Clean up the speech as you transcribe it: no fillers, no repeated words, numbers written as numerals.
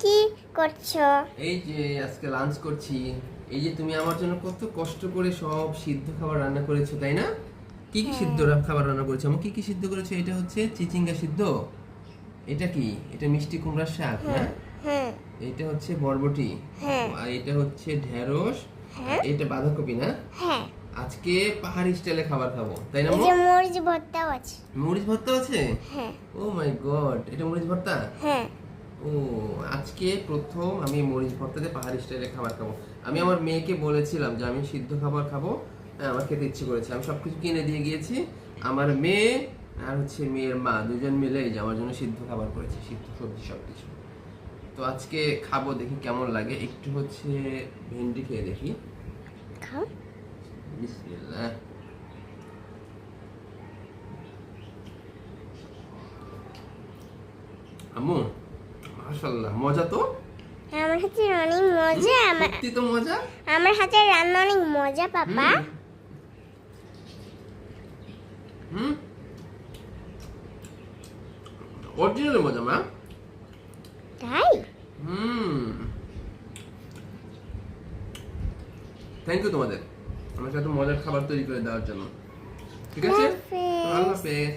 কি করছো? এই যে আজকে লাঞ্চ করছি। এই যে তুমি আমার জন্য কত কষ্ট করে সব সিদ্ধ খাবার রান্না করেছো, তাই না? কি কি সিদ্ধ খাবার রান্না করেছো? আমি কি কি সিদ্ধ করেছো? এটা হচ্ছে চিচিঙ্গা সিদ্ধ। এটা কি? এটা মিষ্টি কুমড়ার শাক না? হ্যাঁ এটা হচ্ছে বরবটি। হ্যাঁ। আর এটা হচ্ছে ঢেঁড়স। আর হ্যাঁ এটা বাঁধাকপি না? হ্যাঁ। আজকে পাহাড়ি স্টাইলে খাবার খাবো, তাই না? এই যে মরিচ ভর্তাও আছে। মরিচ ভর্তা আছে? হ্যাঁ ও মাই গড, এটা মরিচ ভর্তা? হ্যাঁ। ও, আজকে প্রথম আমি মরিচ ভর্তাতে পাহাড়ি স্টাইলে খাবার খাবো। আমি আমার মেয়েকে বলেছিলাম যে আমি সিদ্ধ খাবার খাবো, আমার খেতে ইচ্ছে করেছে। আমি সবকিছু কিনে দিয়ে গিয়েছি। আমার মেয়ে আর হচ্ছে মেয়ের মা দুজন মিলে এই যে আমার জন্য সিদ্ধ খাবার করেছে, সিদ্ধ সবজি সবকিছু। তো আজকে খাবো, দেখি কেমন লাগে। একটু হচ্ছে ভেন্ডি খেয়ে দেখি। খাও। বিসমিল্লাহ। আম্মু, মাশাআল্লাহ, মজা তো। আমার হাতে অনেক মজা। সত্যি তো মজা। আমার হাতে রান্না অনেক মজা পাপা। হুম, অরিজিনাল মজা মা। তাই? থ্যাংক ইউ তোমাদের আমার সাথে মজার খাবার তৈরি করে দেওয়ার জন্য। ঠিক আছে, আল্লাহ হাফেজ। আল্লাহ হাফেজ।